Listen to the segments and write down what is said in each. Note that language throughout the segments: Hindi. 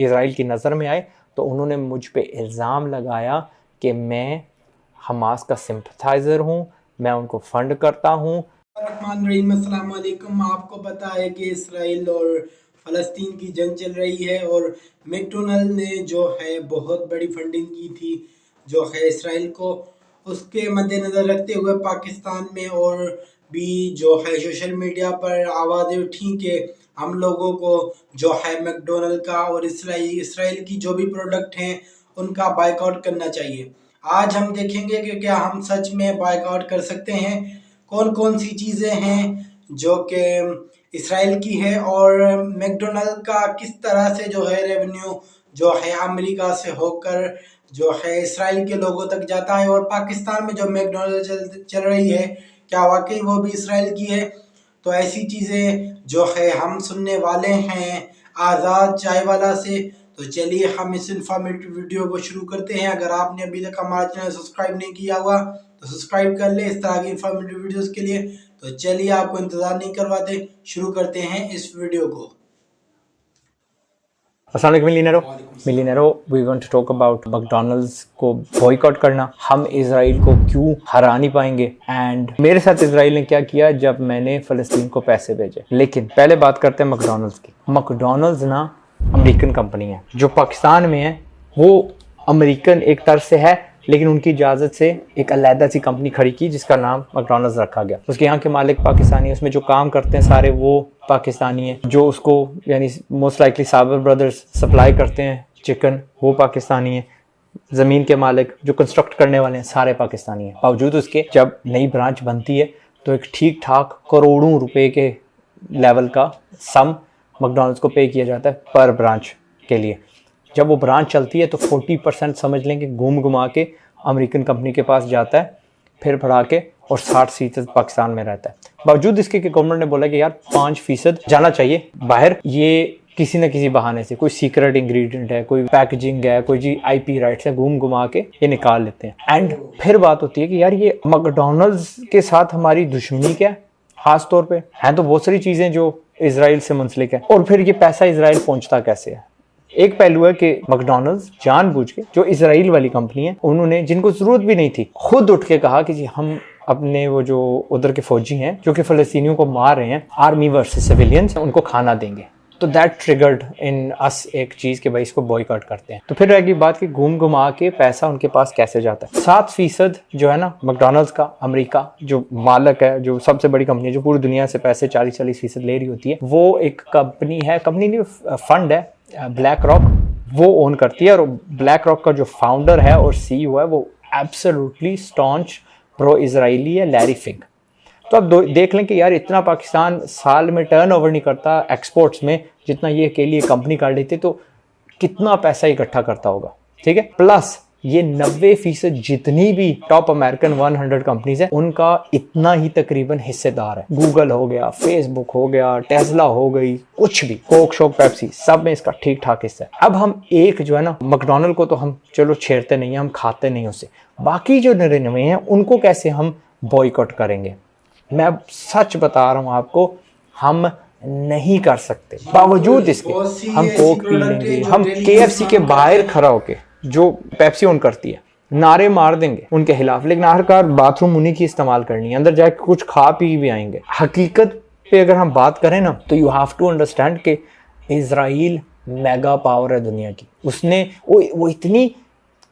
इसराइल की नज़र में आए तो उन्होंने मुझ पे इल्ज़ाम लगाया कि मैं हमास का सिंपथाइज़र हूँ, मैं उनको फंड करता हूँ। अस्सलाम वालेकुम। आपको पता है कि इसराइल और फ़लस्तीन की जंग चल रही है और मैकडोनल्ड ने जो है बहुत बड़ी फंडिंग की थी जो है इसराइल को, उसके मद्देनज़र रखते हुए पाकिस्तान में और भी जो है सोशल मीडिया पर आवाज़ें उठी कि हम लोगों को जो है मैकडोनल्ड का और इसराइल की जो भी प्रोडक्ट हैं उनका बायकॉट करना चाहिए। आज हम देखेंगे कि क्या हम सच में बायकॉट कर सकते हैं, कौन कौन सी चीज़ें हैं जो कि इसराइल की है और मैकडोनल्ड का किस तरह से जो है रेवेन्यू जो है अमेरिका से होकर जो है इसराइल के लोगों तक जाता है, और पाकिस्तान में जो मैकडोनल्ड चल रही है क्या वाकई वो भी इसराइल की है। तो ऐसी चीज़ें जो है हम सुनने वाले हैं आज़ाद चाय वाला से। तो चलिए हम इस इंफॉर्मेटिव वीडियो को शुरू करते हैं। अगर आपने अभी तक हमारा चैनल सब्सक्राइब नहीं किया हुआ तो सब्सक्राइब कर ले इस तरह की इंफॉर्मेटिव वीडियोस के लिए। तो चलिए आपको इंतज़ार नहीं करवाते, शुरू करते हैं इस वीडियो को। अस्सलाम वालेकुम मिलियनेरो, we want to talk about McDonald's को बॉयकॉट करना। हम इसराइल को क्यों हरा नहीं पाएंगे एंड मेरे साथ इसराइल ने क्या किया जब मैंने फ़लस्तीन को पैसे भेजे। लेकिन पहले बात करते हैं मैकडॉनल्ड्स की। मैकडॉनल्ड्स ना अमेरिकन कंपनी है, जो पाकिस्तान में है वो अमेरिकन एक तरह से है, लेकिन उनकी इजाज़त से एक अलहदा सी कंपनी खड़ी की जिसका नाम मैकडॉनल्ड्स रखा गया। उसके यहाँ के मालिक पाकिस्तानी है, उसमें जो काम करते हैं सारे वो पाकिस्तानी हैं, जो उसको यानी मोस्ट लाइकली साबर ब्रदर्स सप्लाई करते हैं चिकन, वो पाकिस्तानी है। ज़मीन के मालिक जो कंस्ट्रक्ट करने वाले हैं सारे पाकिस्तानी हैं। बावजूद उसके जब नई ब्रांच बनती है तो एक ठीक ठाक करोड़ों रुपए के लेवल का सम मैकडॉनल्ड्स को पे किया जाता है पर ब्रांच के लिए। जब वो ब्रांच चलती है तो 40% समझ लेंगे घूम घुमा के अमेरिकन कंपनी के पास जाता है, फिर बढ़ा के, और 60% पाकिस्तान में रहता है। बावजूद इसके कि गवर्नमेंट ने बोला कि यार 5% जाना चाहिए बाहर, ये किसी न किसी बहाने से कोई सीक्रेट इंग्रेडिएंट है, कोई पैकेजिंग है, कोई जी IP राइट्स है, घूम घुमा के ये निकाल लेते हैं। एंड फिर बात होती है कि यार ये मैकडॉनल्ड्स के साथ हमारी दुश्मनी क्या है। खास तौर पे हैं तो बहुत सारी चीज़ें जो इसराइल से मुंसलिक है, और फिर ये पैसा इसराइल पहुंचता कैसे है। एक पहलू है कि मैकडॉनल्ड्स जानबूझ के, जो इसराइल वाली कंपनी है, उन्होंने जिनको जरूरत भी नहीं थी खुद उठ के कहा कि जी हम अपने वो जो उधर के फौजी हैं जो कि फ़लस्तीनियों को मार रहे हैं, आर्मी वर्सेस सिविलियंस, उनको खाना देंगे। तो दैट ट्रिगर्ड इन अस एक चीज़ कि भाई इसको बॉयकॉट करते हैं। तो फिर रहेगी बात कि घूम घुमा के पैसा उनके पास कैसे जाता है। 7% जो है ना मैकडॉनल्ड्स का, अमेरिका जो मालक है, जो सबसे बड़ी कंपनी है, जो पूरी दुनिया से पैसे 40-40% ले रही होती है, वो एक कंपनी है, कंपनी नहीं फंड है, ब्लैक रॉक, वो ओन करती है। और ब्लैक रॉक का जो फाउंडर है और CEO है वो एब्सोल्युटली स्टॉन्च प्रो इजरायली है, लैरी फिग। तो अब देख लें कि यार इतना पाकिस्तान साल में टर्नओवर नहीं करता एक्सपोर्ट्स में जितना ये अकेली कंपनी कर लेती, तो कितना पैसा इकट्ठा करता होगा। ठीक है, प्लस ये 90% जितनी भी टॉप अमेरिकन 100 कंपनीज है उनका इतना ही तकरीबन हिस्सेदार है। गूगल हो गया, फेसबुक हो गया, टेस्ला हो गई, कुछ भी, कोक शोक पेप्सी, सब में इसका ठीक ठाक हिस्सा है। अब हम एक जो है ना मैकडॉनल्ड को तो हम चलो छेड़ते नहीं है, हम खाते नहीं उससे, बाकी जो 99 हैं उनको कैसे हम बॉयकॉट करेंगे। मैं सच बता रहा हूँ आपको, हम नहीं कर सकते। बावजूद इसके हम कोक पी लेंगे, हम KFC के बाहर खड़ा होके, जो पेप्सी ऑन करती है, नारे मार देंगे उनके खिलाफ, लेकिन आखिरकार बाथरूम उन्हीं की इस्तेमाल करनी है, अंदर जाके कुछ खा पी भी आएंगे। हकीकत पे अगर हम बात करें ना तो यू हैव टू अंडरस्टैंड कि इजराइल मेगा पावर है दुनिया की। उसने वो इतनी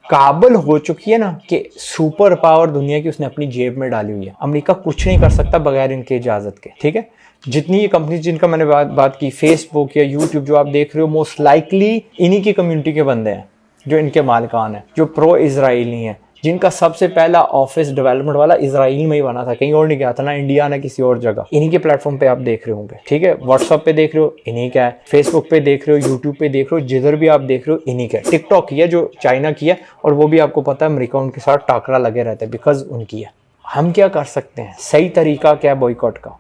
काबिल हो चुकी है ना कि सुपर पावर दुनिया की उसने अपनी जेब में डाली हुई है। अमेरिका कुछ नहीं कर सकता बगैर इनके इजाज़त के। ठीक है, जितनी ये कंपनी जिनका मैंने बात की, फेसबुक या यूट्यूब जो आप देख रहे हो, मोस्ट लाइकली इन्हीं की कम्युनिटी के बंदे हैं जो इनके मालिकान हैं, जो प्रो इजराइली हैं, जिनका सबसे पहला ऑफिस डेवलपमेंट वाला इजराइल में ही बना था, कहीं और नहीं गया था, ना इंडिया ना किसी और जगह। इन्हीं के प्लेटफॉर्म पे आप देख रहे होंगे। ठीक है, व्हाट्सएप पे देख रहे हो, इन्हीं का है, फेसबुक पे देख रहे हो, यूट्यूब पे देख रहे हो, जिधर भी आप देख रहे हो इन्हीं का है। टिकटॉक की है जो चाइना की है, और वो भी आपको पता है अमेरिका उनके साथ टाकरा लगे रहते हैं बिकॉज उनकी है। हम क्या कर सकते हैं, सही तरीका क्या है बॉयकॉट का,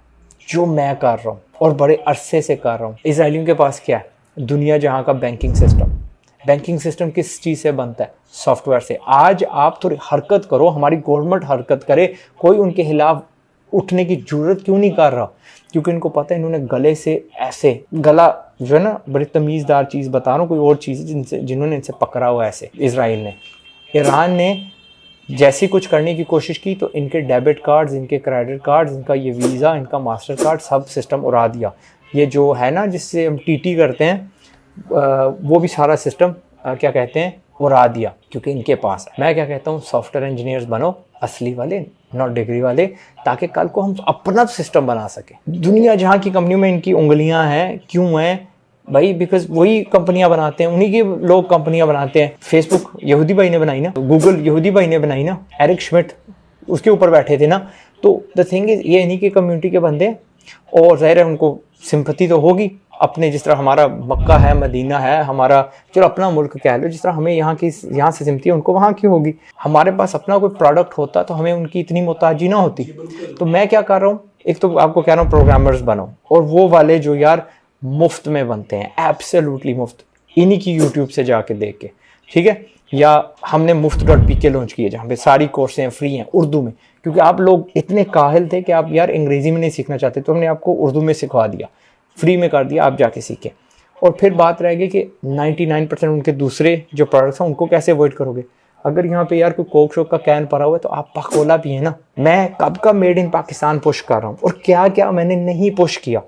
जो मैं कर रहा हूँ और बड़े अरसे से कर रहा हूँ। इसराइलियों के पास क्या है, दुनिया जहाँ का बैंकिंग सिस्टम किस चीज़ से बनता है, सॉफ्टवेयर से। आज आप थोड़ी हरकत करो, हमारी गवर्नमेंट हरकत करे, कोई उनके खिलाफ उठने की जरूरत क्यों नहीं कर रहा, क्योंकि इनको पता है इन्होंने गले से ऐसे गला जो है ना बड़ी तमीज़दार चीज़ बता रहा हूँ, कोई और चीज़ जिन्होंने इनसे पकड़ा हुआ है ऐसे। इसराइल ने, ईरान ने जैसी कुछ करने की कोशिश की तो इनके डेबिट कार्ड्स, इनके क्रेडिट कार्ड्स, इनका ये वीज़ा, इनका मास्टर कार्ड, सब सिस्टम उड़ा दिया। ये जो है ना जिससे हम टीटी करते हैं वो भी सारा सिस्टम क्या कहते हैं उड़ा दिया, क्योंकि इनके पास है। मैं क्या कहता हूँ, सॉफ्टवेयर इंजीनियर्स बनो असली वाले, नॉट डिग्री वाले, ताकि कल को हम अपना सिस्टम बना सके। दुनिया जहाँ की कंपनियों में इनकी उंगलियाँ हैं, क्यों हैं भाई? बिकॉज वही कंपनियां बनाते हैं, उन्हीं के लोग कंपनियां बनाते हैं। फेसबुक यहूदी भाई ने बनाई ना, गूगल यहूदी भाई ने बनाई ना, एरिक श्मिट उसके ऊपर बैठे थे ना। तो द थिंग इज ये इन्हीं की कम्युनिटी के बंदे, और ज़ाहिर है उनको सिंपैथी तो होगी अपने, जिस तरह हमारा मक्का है, मदीना है, हमारा चलो अपना मुल्क कह लो, जिस तरह हमें यहाँ से सिंपैथी है उनको वहाँ की होगी। हमारे पास अपना कोई प्रोडक्ट होता तो हमें उनकी इतनी मोहताजी ना होती। तो मैं क्या कर रहा हूँ, एक तो आपको कह रहा हूँ प्रोग्रामर्स बनो, और वो वाले जो यार मुफ्त में बनते हैं, एब्सोल्युटली मुफ्त, इन्हीं की यूट्यूब से जाके देख के, ठीक है। या हमने muft.pk लॉन्च किए जहाँ पे सारी कोर्सें फ्री हैं उर्दू में, क्योंकि आप लोग इतने काहिल थे कि आप यार अंग्रेजी में नहीं सीखना चाहते, तो हमने आपको उर्दू में सिखा दिया, फ्री में कर दिया, आप जाके सीखें। और फिर बात रह गई कि 99% उनके दूसरे जो प्रोडक्ट्स हैं उनको कैसे अवॉइड करोगे। अगर यहाँ पे यार कोई कोक शोक का कैन पड़ा हुआ है तो आप पकोला पिए ना। मैं कब का मेड इन पाकिस्तान पुश कर रहा हूँ, और क्या क्या मैंने नहीं पुश किया,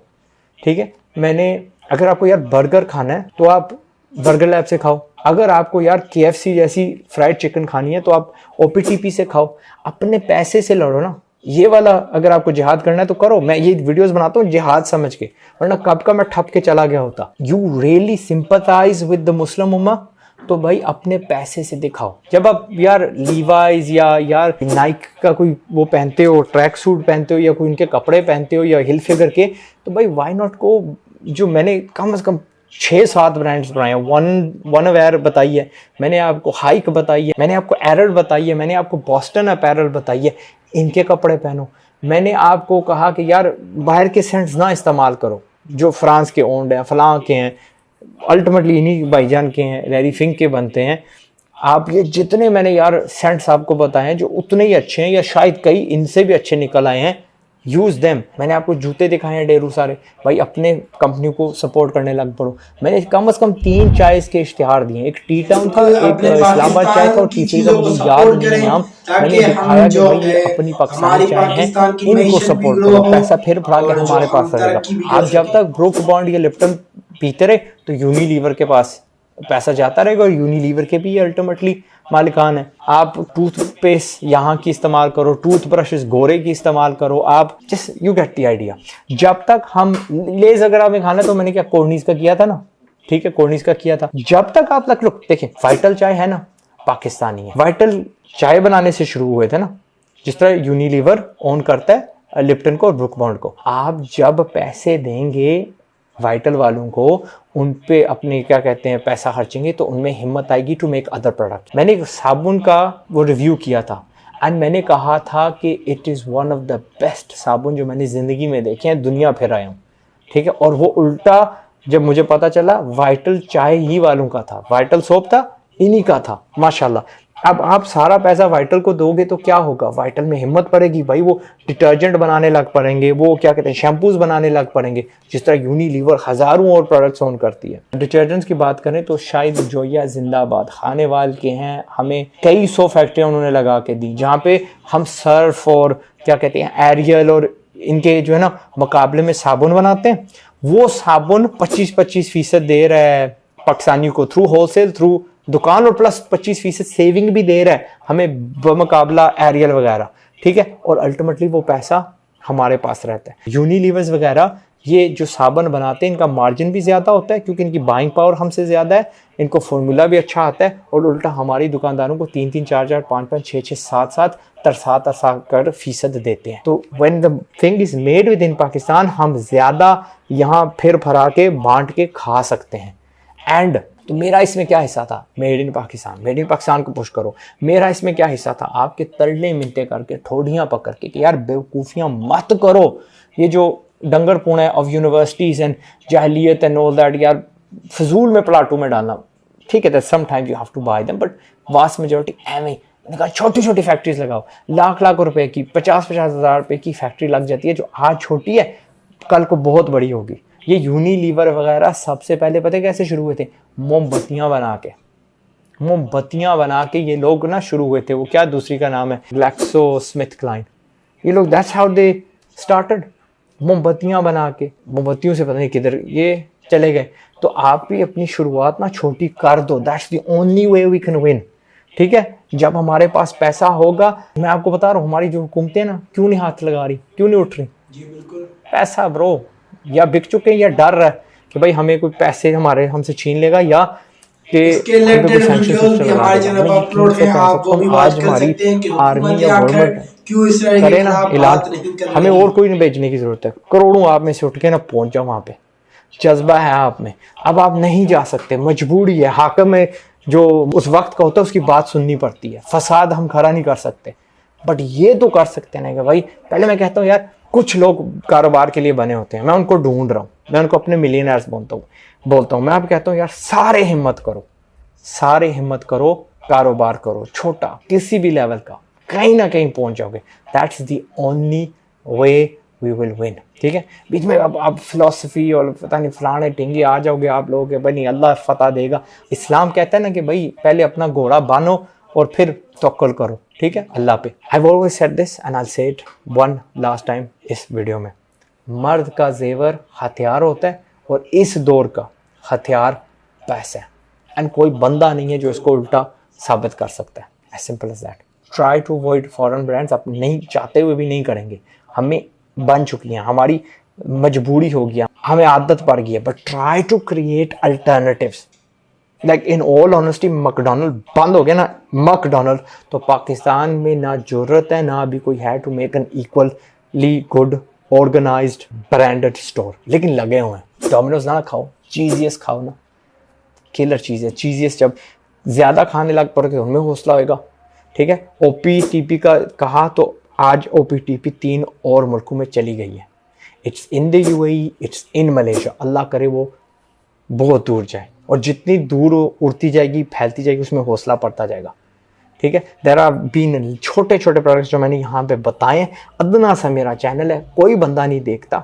ठीक है। मैंने, अगर आपको यार बर्गर खाना है तो आप बर्गर लैब से खाओ, अगर आपको यार KFC जैसी फ्राइड चिकन खानी है तो आप OPTP से खाओ, अपने पैसे से लड़ो ना। ये वाला अगर आपको जिहाद करना है तो करो, मैं ये वीडियोस बनाता हूँ जिहाद समझ के, वरना कब का मैं ठप के चला गया होता। You really sympathise with the Muslim उम्मा, तो भाई अपने पैसे से दिखाओ। जब आप यार लीवाइज या यार नाइक का कोई वो पहनते हो, ट्रैक सूट पहनते हो, या कोई उनके कपड़े पहनते हो, या हिल फिगर के, तो भाई वाई नॉट को, जो मैंने कम से कम 6-7 ब्रांड्स बनाए हैं। वन अवेयर बताई है मैंने आपको, हाइक बताई है मैंने आपको, एरर बताई है मैंने आपको, बॉस्टन अपैरल बताई है, इनके कपड़े पहनो। मैंने आपको कहा कि यार बाहर के सेंट्स ना इस्तेमाल करो जो फ्रांस के ओन्ड हैं, फलां के हैं, अल्टीमेटली इन्हीं भाईजान के हैं, रैरी फिंक के बनते हैं। आप ये जितने मैंने यार सेंट्स आपको बताए हैं जो उतने ही अच्छे हैं, या शायद कई इनसे भी अच्छे निकल आए हैं, यूज देम। मैंने आपको जूते दिखाए हैं ढेरों सारे, भाई अपने कंपनी को सपोर्ट करने लग पड़ो। मैंने कम से कम 3 चाय के इश्तिहार दिए, एक टी टाउन था, एक इस्लामाबाद चाय था, और तीसरी का मुझे याद नहीं है नाम। मैंने दिखाया कि भाई ये अपनी पाकिस्तानी चाय है, इनको सपोर्ट करो, पैसा फिर फड़ा के हमारे पास रहेगा। आप जब तक ब्रूक बॉन्ड या लिप्टन पीते रहे तो यूनिलीवर के पास पैसा जाता रहेगा, और यूनिलीवर के भी अल्टीमेटली मालिकान है। आप टूथपेस्ट यहाँ की इस्तेमाल करो, टूथब्रशेस गोरे की इस्तेमाल करो, आप just you get the idea. जब तक हम लेज अगर आपने खाना, तो मैंने क्या कोर्नीस का किया था ना, ठीक है, कोर्नीस का किया था। जब तक आप लग लो, देखिए वाइटल चाय है ना, पाकिस्तानी है। वाइटल चाय बनाने से शुरू हुए थे ना, जिस तरह यूनिलीवर ओन करता है लिप्टन को और ब्रूक बॉन्ड को। आप जब पैसे देंगे वाइटल वालों को, उन पे अपने क्या कहते हैं पैसा खर्चेंगे, तो उनमें हिम्मत आएगी टू मेक अदर प्रोडक्ट। मैंने एक साबुन का वो रिव्यू किया था, एंड मैंने कहा था कि it is one of the best साबुन जो मैंने ज़िंदगी में देखे हैं, दुनिया फिर आया हूँ, ठीक है। और वो उल्टा जब मुझे पता चला वाइटल चाय ही वालों का था, वाइटल सोप था इन्हीं का था, माशाल्लाह। अब आप सारा पैसा वाइटल को दोगे तो क्या होगा, वाइटल में हिम्मत पड़ेगी भाई, वो डिटर्जेंट बनाने लग पड़ेंगे, वो क्या कहते हैं शैम्पूज बनाने लग पड़ेंगे, जिस तरह यूनिलीवर हज़ारों और प्रोडक्ट्स ओन करती है। डिटर्जेंट्स की बात करें तो शायद जोया जिंदाबाद खानेवाल के हैं, हमें कई 100 फैक्ट्रियाँ उन्होंने लगा के दी, जहाँ पे हम सर्फ और क्या कहते हैं एरियल और इनके जो है ना मुकाबले में साबुन बनाते हैं। वो साबुन 25% दे रहा है पाकिस्तानियों को थ्रू होलसेल, थ्रू दुकान, और प्लस 25% सेविंग भी दे रहा है हमें बमुकाबला एरियल वगैरह, ठीक है। और अल्टीमेटली वो पैसा हमारे पास रहता है। यूनिलीवर्स वगैरह ये जो साबुन बनाते हैं, इनका मार्जिन भी ज़्यादा होता है क्योंकि इनकी बाइंग पावर हमसे ज़्यादा है, इनको फॉर्मूला भी अच्छा आता है, और उल्टा हमारी दुकानदारों को 3-3, 4-4, 5-5, 6-6, 7-7 तरसा कर फीसद देते हैं। तो when the thing is made with in Pakistan, हम ज़्यादा यहाँ फिर फरा के बांट के खा सकते हैं। एंड तो मेरा इसमें क्या हिस्सा था, मेड इन पाकिस्तान को पुश करो। मेरा इसमें क्या हिस्सा था, आपके तलने मिनते करके, ठोडियाँ पकड़ के कि यार बेवकूफ़ियाँ मत करो, ये जो डंगरपुण है ऑफ यूनिवर्सिटीज़ एंड जाहलियत एंड ऑल दैट, यार फजूल में प्लाटू में डालना, ठीक है, that sometimes you have to buy them, but vast majority एवं। मैंने कहा छोटी छोटी फैक्ट्रीज लगाओ, लाख रुपए की, 50-50 हज़ार रुपए की फैक्ट्री लग जाती है, जो आज छोटी है कल को बहुत बड़ी होगी। ये यूनिलीवर वगैरह सबसे पहले पता है कैसे शुरू हुए थे? मोमबत्तियां बना के ये लोग ना शुरू हुए थे। वो क्या दूसरी का नाम है, ग्लैक्सोस्मिथक्लाइन, ये लोग दैट्स हाउ दे स्टार्टेड। मोमबत्तियां बना के, मोमबत्तियों से पता नहीं किधर ये चले गए। तो आप भी अपनी शुरुआत ना छोटी कर दो, that's the only way we can win. ठीक है, जब हमारे पास पैसा होगा, मैं आपको बता रहा हूँ हमारी जो हुकूमतें ना क्यों नहीं हाथ लगा रही, क्यों नहीं उठ रही? जी बिल्कुल, पैसा ब्रो, या बिक चुके हैं या डर रहा है कि भाई हमें कोई पैसे हमारे हमसे छीन लेगा, या कि इसके रिलेटेड वीडियोस भी हमारे चैनल पर अपलोड हैं, आप वो भी वॉच कर सकते हैं कि हुकूमत आखिर क्यों इसराइल के खिलाफ बात नहीं कर रही। हमें और कोई नहीं बेचने की जरूरत है, करोड़ों आप में से उठ के ना पहुंच जाओ वहां पे, जज्बा है आप में। अब आप नहीं जा सकते, मजबूरी है, हाकिम में जो उस वक्त का होता है उसकी बात सुननी पड़ती है। फसाद हम खड़ा नहीं कर सकते, बट ये तो कर सकते हैं कि भाई, पहले मैं कहता हूँ यार कुछ लोग कारोबार के लिए बने होते हैं, मैं उनको ढूंढ रहा हूँ, मैं उनको अपने मिलियनर्स बोलता हूँ। मैं आप कहता हूँ यार सारे हिम्मत करो, कारोबार करो, छोटा किसी भी लेवल का, कहीं ना कहीं पहुंच जाओगे। That's the only way we will win. ठीक है, बीच में अब फिलॉसफी और पता नहीं फलाने टिंगे आ जाओगे आप लोग, भाई अल्लाह फतह देगा। इस्लाम कहता है ना कि भाई पहले अपना घोड़ा बांधो और फिर तवक्कुल करो, ठीक है, अल्लाह पे। I always said this and I से इट वन लास्ट टाइम इस वीडियो में, मर्द का जेवर हथियार होता है और इस दौर का हथियार पैसा है, एंड कोई बंदा नहीं है जो इसको उल्टा साबित कर सकता है। As simple as that. Try to avoid foreign brands, आप नहीं चाहते हुए भी नहीं करेंगे, हमें बन चुकी हैं, हमारी मजबूरी हो गया, हमें आदत पड़ गई है, but try to create alternatives. Like in all honesty, McDonald बंद हो गया ना, मैकडोनल्ड, तो पाकिस्तान में ना जरूरत है ना अभी कोई है to make an equally good organised branded store, लेकिन लगे हुए हैं। डोमिनोज ना खाओ, चीजियस खाओ ना, किलर चीज़ है। चीजियस जब ज़्यादा खाने लग पड़े तो उनमें हौसला होगा। ठीक है, OPTP का कहा तो आज OPTP 3 और मुल्कों में चली गई है। It's in the UAE, it's in Malaysia. अल्लाह करे वो बहुत दूर जाए, और जितनी दूर उड़ती जाएगी, फैलती जाएगी, उसमें हौसला पड़ता जाएगा। ठीक है, देयर आर बीन छोटे छोटे प्रोडक्ट्स जो मैंने यहाँ पे बताए। अदना सा मेरा चैनल है, कोई बंदा नहीं देखता,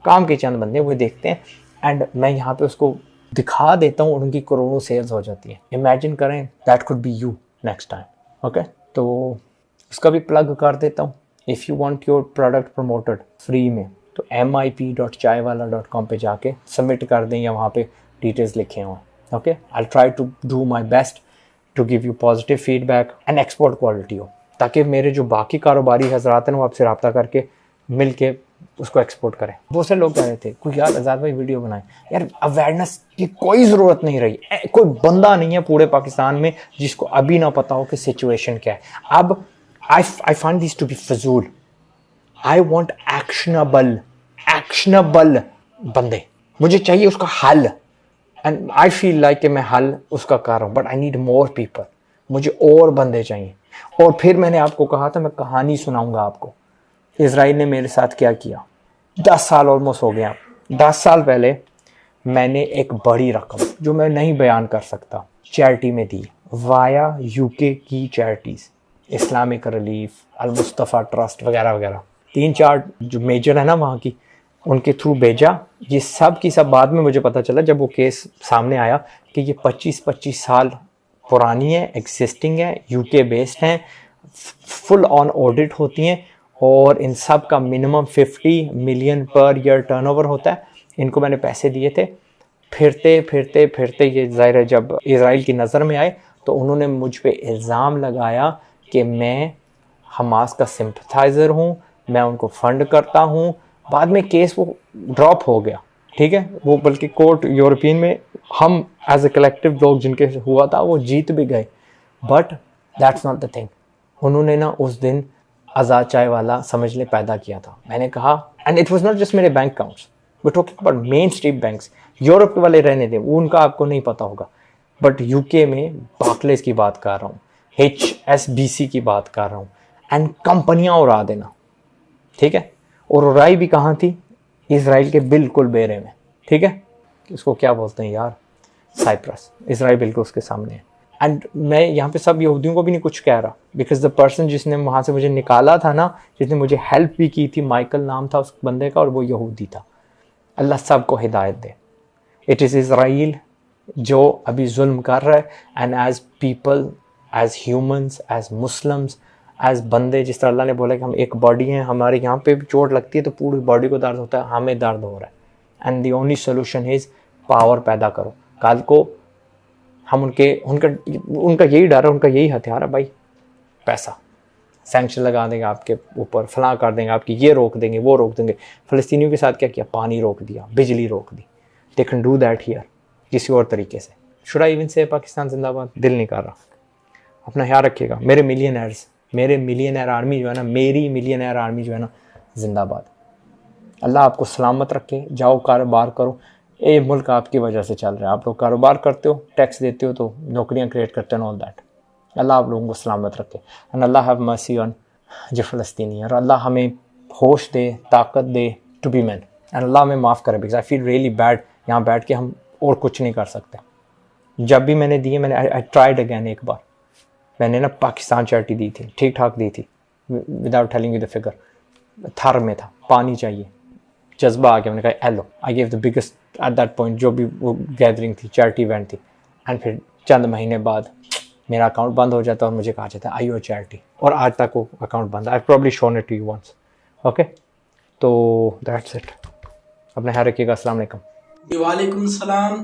काम के चंद बंदे वो देखते हैं, एंड मैं यहाँ पे उसको दिखा देता हूँ और उनकी करोड़ों सेल्स हो जाती है। इमेजिन करें, that could be you next time. Okay, तो उसका भी प्लग कर देता हूँ। If you want your product promoted free में, तो mip.chaiwala.com पे जाके सबमिट कर दें, या वहाँ पे डिटेल्स लिखे हुए। Okay, I try to do my best to give you positive feedback and export quality हो, ताकि मेरे जो बाकी कारोबारी हजरात हैं वो आपसे रब्ता करके मिल के उसको एक्सपोर्ट करें। बहुत से लोग कह रहे थे कोई यार आज़ाद भाई वीडियो बनाए, यार अवेयरनेस की कोई ज़रूरत नहीं रही। कोई बंदा नहीं है पूरे पाकिस्तान में जिसको अभी ना पता हो कि सिचुएशन क्या है। अब I find this to be फजूल। आई वॉन्ट एक्शनेबल बंदे, मुझे चाहिए उसका हल, एंड आई फील लाइक कि मैं हल उसका कर रहा हूँ, but I need more people. मुझे और बंदे चाहिए। और फिर मैंने आपको कहा था मैं कहानी सुनाऊंगा आपको, इजराइल ने मेरे साथ क्या किया। 10 साल ऑलमोस्ट हो गया। 10 साल पहले मैंने एक बड़ी रकम जो मैं नहीं बयान कर सकता चैरिटी में दी, वाया UK की चैरिटीज़, इस्लामिक रिलीफ, अल मुस्तफ़ा ट्रस्ट वगैरह वगैरह, 3-4 जो मेजर है ना वहाँ की, उनके थ्रू भेजा। ये सब की सब बाद में मुझे पता चला जब वो केस सामने आया कि ये 25-25 साल पुरानी है, एग्जिस्टिंग है, UK बेस्ड हैं, फुल ऑन ऑडिट होती हैं, और इन सब का minimum 50 million per year turnover होता है। इनको मैंने पैसे दिए थे। फिरते फिरते फिरते ये ज़ाहिर है जब इजराइल की नज़र में आए तो उन्होंने मुझ पे इल्ज़ाम लगाया कि मैं हमास का सिंपथाइज़र हूँ, मैं उनको फंड करता हूँ। बाद में केस वो ड्रॉप हो गया, ठीक है, वो बल्कि कोर्ट यूरोपियन में हम एज ए कलेक्टिव लोग जिनके हुआ था वो जीत भी गए। But that's not the thing. उन्होंने ना उस दिन आज़ाद चाय वाला समझ ले पैदा किया था। मैंने कहा, and it was not just मेरे bank accounts, we talking about main street banks. Europe के वाले रहने दें, वो उनका आपको नहीं पता होगा, बट UK में बार्कलेस की बात कर रहा हूँ, HSBC की बात कर रहा हूँ, एंड कंपनियाँ उड़ा देना, ठीक है। और उड़ाई भी कहाँ थी? इजराइल के बिल्कुल बेरे में, ठीक है। इसको क्या बोलते हैं यार, साइप्रस। इजराइल बिल्कुल उसके सामने है। एंड मैं यहाँ पे सब यहूदियों को भी नहीं कुछ कह रहा, बिकॉज द पर्सन जिसने वहाँ से मुझे निकाला था ना, जिसने मुझे हेल्प भी की थी, माइकल नाम था उस बंदे का, और वो यहूदी था। अल्लाह सबको हिदायत दे। इट इज़ इसराइल जो अभी जुल्म कर रहा है, and as people, as humans, as Muslims, as बंदे, जिस तरह अल्लाह ने बोला कि हम एक बॉडी हैं, हमारे यहाँ पे भी चोट लगती है तो पूरी बॉडी को दर्द होता है, हमें दर्द हो रहा है। And the only solution is power पैदा करो। कल को हम उनका यही डर है, उनका यही हथियार है भाई, पैसा। सैंक्शन लगा देंगे आपके ऊपर, फलां कर देंगे आपकी, ये रोक देंगे, वो रोक देंगे। फ़लस्तीनियों के साथ क्या किया? पानी रोक दिया, बिजली रोक दी। They can do that here किसी और तरीके से। शुड आई इवन से पाकिस्तान जिंदाबाद? दिल नहीं कर रहा। अपना ख्याल रखिएगा। मेरे मिलियनर आर्मी जो है ना, मेरी मिलियनर आर्मी जो है ना, जिंदाबाद। अल्लाह आपको सलामत रखे। जाओ कारोबार करो। ये मुल्क आपकी वजह से चल रहा है। आप लोग कारोबार करते हो, टैक्स देते हो, तो नौकरियां क्रिएट करते हो, ऑल दैट। अल्लाह आप लोगों को सलामत रखे। And Allah have mercy on जो फ़लस्तीनी है। और अल्लाह हमें होश दे, ताकत दे टू बी मैन। एंड अल्लाह हमें माफ़ करे, because I feel really bad. यहाँ बैठ के हम और कुछ नहीं कर सकते। जब भी मैंने दिए, मैंने आई ट्राइड अगैन। एक बार मैंने ना पाकिस्तान चैरिटी दी थी, ठीक ठाक दी थी, without telling you the figure. थर में था, पानी चाहिए, जज्बा आ गया, मैंने कहा hello, I give the biggest at that point, जो भी वो गैदरिंग थी, चैरिटी इवेंट थी। एंड फिर चंद महीने बाद मेरा अकाउंट बंद हो जाता है और मुझे कहा जाता है आई योर चैरिटी, और आज तक वो अकाउंट बंद है। I probably shown it to you once. Okay, तो दैट्स इट। अपने ख्याल रखिएगा। अस्सलाम वालेकुम। वालेकुम सलाम।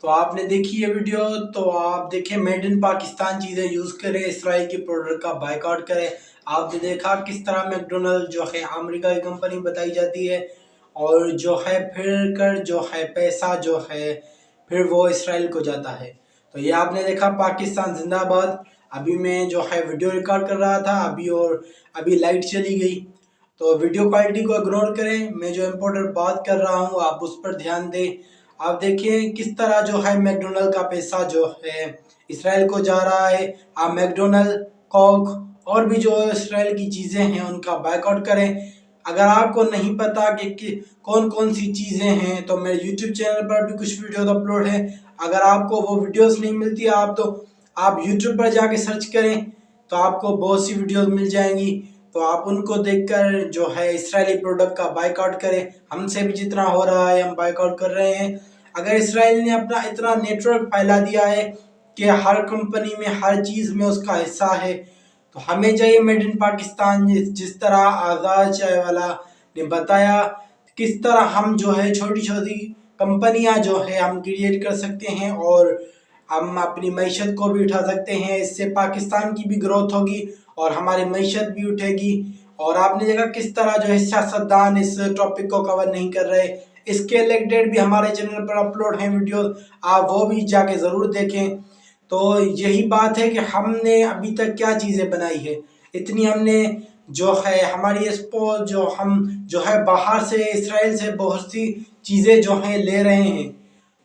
तो आपने देखी ये वीडियो, तो आप देखें मेड इन पाकिस्तान चीज़ें यूज़ करें, इसराइल की प्रोडक्ट का बायकॉट करें। आपने देखा किस तरह मैकडोनल्ड जो है अमेरिका की कंपनी बताई जाती है, और जो है फिर कर जो है पैसा जो है फिर वो इसराइल को जाता है। तो ये आपने देखा पाकिस्तान जिंदाबाद। अभी मैं जो है वीडियो रिकॉर्ड कर रहा था अभी, और अभी लाइट चली गई, तो वीडियो क्वालिटी को इग्नोर करें। मैं जो इम्पोर्टेंट बात कर रहा हूँ आप उस पर ध्यान दें। आप देखिए किस तरह जो है मैकडोनल्ड का पैसा जो है इसराइल को जा रहा है। आप मैकडोनल्ड, कॉक और भी जो इसराइल की चीज़ें हैं उनका बायकॉट करें। अगर आपको नहीं पता कि कौन कौन सी चीज़ें हैं, तो मेरे यूट्यूब चैनल पर भी कुछ वीडियोस अपलोड है। अगर आपको वो वीडियोस नहीं मिलती आप यूट्यूब पर जाके सर्च करें, तो आपको बहुत सी वीडियोस मिल जाएंगी। तो आप उनको देखकर जो है इसराइली प्रोडक्ट का बायकॉट करें। हमसे भी जितना हो रहा है हम बायकॉट कर रहे हैं। अगर इसराइल ने अपना इतना नेटवर्क फैला दिया है कि हर कंपनी में, हर चीज़ में उसका हिस्सा है, तो हमें चाहिए मेड इन पाकिस्तान। जिस तरह आज़ाद चाय वाला ने बताया, किस तरह हम जो है छोटी छोटी कंपनियां जो है हम क्रिएट कर सकते हैं, और हम अपनी मईशत को भी उठा सकते हैं। इससे पाकिस्तान की भी ग्रोथ होगी और हमारी मईशत भी उठेगी। और आपने देखा किस तरह जो है सियासतदान इस टॉपिक को कवर नहीं कर रहे। इसके रिलेटेड भी हमारे चैनल पर अपलोड हैं वीडियो, आप वो भी जाके ज़रूर देखें। तो यही बात है कि हमने अभी तक क्या चीज़ें बनाई है, इतनी हमने जो है हमारी एक्सपो जो हम जो है बाहर से इसराइल से बहुत सी चीज़ें जो हैं ले रहे हैं।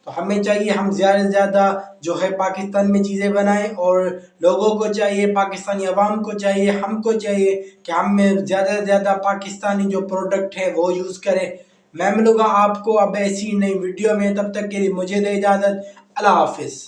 तो हमें चाहिए हम ज़्यादा से ज़्यादा जो है पाकिस्तान में चीज़ें बनाएं, और लोगों को चाहिए, पाकिस्तानी अवाम को चाहिए, हमको चाहिए कि हम में ज़्यादा से ज़्यादा पाकिस्तानी जो प्रोडक्ट है वो यूज़ करें। मैं मिलूँगा आपको अब ऐसी नई वीडियो में, तब तक के लिए मुझे दे इजाज़त। अल्लाह हाफिज़।